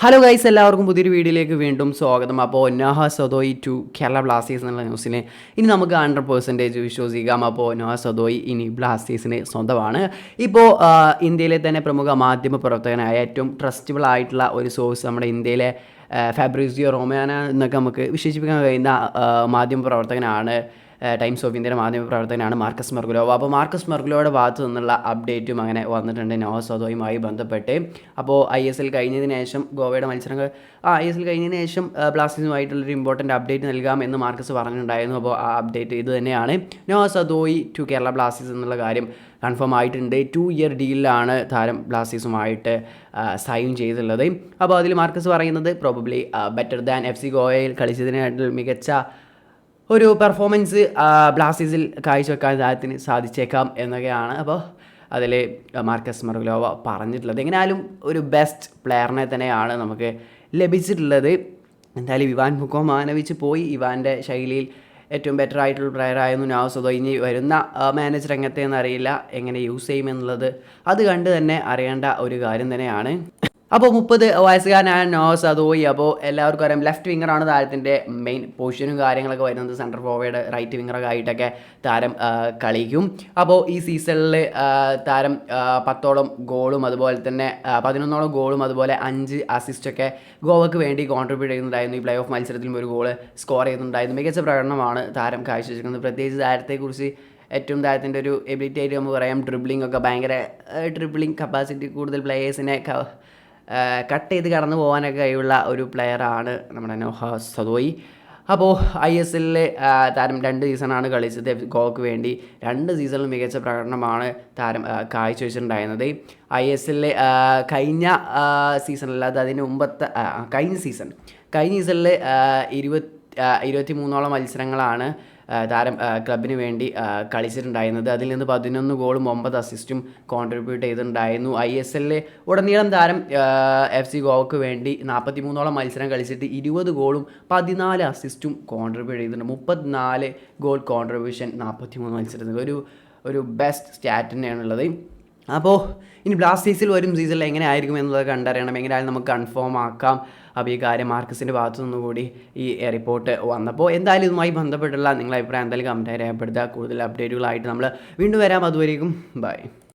Hello guys, എല്ലാവർക്കും പുതിയൊരു വീഡിയോയിലേക്ക് വീണ്ടും സ്വാഗതം. അപ്പോൾ Noah Sadaoui to Kerala Blasters എന്നുള്ള ന്യൂസിനെ ഇനി നമുക്ക് 100% വിശ്വസിക്കാം. അപ്പോൾ നോഹ സദോയി ഇനി ബ്ലാസ്റ്റേഴ്സിന് സ്വന്തമാണ്. ഇപ്പോൾ ഇന്ത്യയിലെ തന്നെ പ്രമുഖ മാധ്യമ പ്രവർത്തകനായ ഏറ്റവും ട്രസ്റ്റബിൾ ആയിട്ടുള്ള ഒരു സോഴ്സ് നമ്മുടെ ഇന്ത്യയിലെ ഫാബ്രിസിയോ റൊമാനോ എന്നൊക്കെ നമുക്ക് വിശേഷിപ്പിക്കാൻ കഴിയുന്ന മാധ്യമ പ്രവർത്തകനാണ്. ടൈംസ് ഓഫ് ഇന്ത്യയുടെ മാധ്യമ പ്രവർത്തകനാണ് മാർക്കസ് മെർഗുലോവ. അപ്പോൾ മാർക്കസ് മെർഗുലോയുടെ ഭാഗത്തു നിന്നുള്ള അപ്ഡേറ്റും അങ്ങനെ വന്നിട്ടുണ്ട് നോഹ സദോയുമായി ബന്ധപ്പെട്ട്. അപ്പോൾ ISL കഴിഞ്ഞതിന് ശേഷം ഗോവയുടെ മത്സരങ്ങൾ ISL കഴിഞ്ഞതിന് ശേഷം ബ്ലാസ്റ്റേഴ്സുമായിട്ടുള്ളൊരു ഇമ്പോർട്ടൻറ്റ് അപ്ഡേറ്റ് നൽകാം എന്ന് മാർക്കസ് പറഞ്ഞിട്ടുണ്ടായിരുന്നു. അപ്പോൾ ആ അപ്ഡേറ്റ് ഇത് തന്നെയാണ്. Noah Sadaoui to Kerala Blasters എന്നുള്ള കാര്യം കൺഫേം ആയിട്ടുണ്ട്. 2 ഇയർ ഡീലിലാണ് താരം ബ്ലാസ്റ്റേഴ്സുമായിട്ട് സൈൻ ചെയ്തിട്ടുള്ളത്. അപ്പോൾ അതിൽ മാർക്കസ് പറയുന്നത് പ്രോബബ്ലി ബെറ്റർ ദാൻ FC ഗോവയിൽ കളിച്ചതിനായിട്ട് മികച്ച ഒരു പെർഫോമൻസ് ബ്ലാസ്റ്റേഴ്സിൽ കാഴ്ചവെക്കാൻ താരത്തിന് സാധിച്ചേക്കാം എന്നൊക്കെയാണ് അപ്പോൾ അതിൽ മാർക്കസ് മെർഗുലോവ പറഞ്ഞിട്ടുള്ളത്. എങ്ങനെയാലും ഒരു ബെസ്റ്റ് പ്ലെയറിനെ തന്നെയാണ് നമുക്ക് ലഭിച്ചിട്ടുള്ളത്. എന്തായാലും ഇവാൻ മുക്കോമാനോവിച്ച് പോയി. ഇവാൻ്റെ ശൈലിയിൽ ഏറ്റവും ബെറ്റർ ആയിട്ടുള്ള പ്ലെയർ ആയിരുന്നു നോഹ സദോയി. ഇനി വരുന്ന മാനേജർ എങ്ങനത്തെയെന്ന് അറിയില്ല, എങ്ങനെ യൂസ് ചെയ്യുമെന്നുള്ളത് അത് കണ്ട് തന്നെ അറിയേണ്ട ഒരു കാര്യം തന്നെയാണ്. അപ്പോൾ 30 വയസ്സുകാരനായ നോഹ സദോയി. അപ്പോൾ എല്ലാവർക്കും അറിയാം ലെഫ്റ്റ് വിങ്ങറാണ് താരത്തിൻ്റെ മെയിൻ പൊസിഷനും കാര്യങ്ങളൊക്കെ വരുന്നത്. സെൻറ്റർ ഫോർവേഡ്, റൈറ്റ് വിങ്ങറൊക്കെ ആയിട്ടൊക്കെ താരം കളിക്കും. അപ്പോൾ ഈ സീസണിൽ താരം 10ഓളം ഗോളും അതുപോലെ തന്നെ 11ഓളം ഗോളും അതുപോലെ 5 അസിസ്റ്റൊക്കെ ഗോവയ്ക്ക് വേണ്ടി കോൺട്രിബ്യൂട്ട് ചെയ്യുന്നുണ്ടായിരുന്നു. ഈ പ്ലേ ഓഫ് മത്സരത്തിലും ഒരു ഗോള് സ്കോർ ചെയ്യുന്നുണ്ടായിരുന്നു. മികച്ച പ്രകടനമാണ് താരം കാഴ്ചവെച്ചിരിക്കുന്നത്. പ്രത്യേകിച്ച് താരത്തെക്കുറിച്ച് ഏറ്റവും താരത്തിൻ്റെ ഒരു എബിലിറ്റി ആയിട്ട് നമുക്ക് പറയാം. ഡ്രിബ്ലിംഗ് ഒക്കെ ഭയങ്കര ഡ്രിബ്ലിംഗ് കപ്പാസിറ്റി കൂടുതൽ പ്ലേയേഴ്സിനെ കട്ട് ചെയ്ത് കടന്നു പോകാനൊക്കെ കഴിവുള്ള ഒരു പ്ലെയറാണ് നമ്മുടെ നോഹ സദോയി. അപ്പോൾ ISL താരം 2 സീസണാണ് കളിച്ചത് ഗോവയ്ക്ക് വേണ്ടി. 2 സീസണിലും മികച്ച പ്രകടനമാണ് താരം കാഴ്ചവെച്ചിട്ടുണ്ടായിരുന്നത്. ISL കഴിഞ്ഞ സീസണിൽ അതിന് മുമ്പത്തെ കഴിഞ്ഞ സീസണിൽ 23ഓളം മത്സരങ്ങളാണ് താരം ക്ലബിന് വേണ്ടി കളിച്ചിട്ടുണ്ടായിരുന്നത്. അതിൽ നിന്ന് 11 ഗോളും 9 അസിസ്റ്റും കോൺട്രിബ്യൂട്ട് ചെയ്തിട്ടുണ്ടായിരുന്നു. ISL ഉടനീളം താരം FC ഗോവയ്ക്ക് വേണ്ടി 43ഓളം മത്സരം കളിച്ചിട്ട് 20 ഗോളും 14 അസിസ്റ്റും കോൺട്രിബ്യൂട്ട് ചെയ്തിട്ടുണ്ട്. 34 ഗോൾ കോൺട്രിബ്യൂഷൻ 43 മത്സരത്തിൽ ഒരു ബെസ്റ്റ് സ്റ്റാറ്റ് തന്നെയാണുള്ളത്. അപ്പോൾ ഇനി ബ്ലാസ്റ്റേഴ്സിൽ വരും സീസണിൽ എങ്ങനെ ആയിരിക്കും എന്നുള്ളത് കണ്ടറിയണം. എങ്ങനെയായാലും നമുക്ക് കൺഫേം ആക്കാം. അപ്പോൾ ഈ കാര്യം മാർക്കസിൻ്റെ ഭാഗത്തു നിന്നുകൂടി ഈ റിപ്പോർട്ട് വന്നപ്പോൾ എന്തായാലും ഇതുമായി ബന്ധപ്പെട്ടുള്ള നിങ്ങളുടെ അഭിപ്രായം എന്തായാലും കമൻറ്റായി രേഖപ്പെടുത്തുക. കൂടുതൽ അപ്ഡേറ്റുകളായിട്ട് നമ്മൾ വീണ്ടും വരാം. അതുവരേക്കും ബൈ.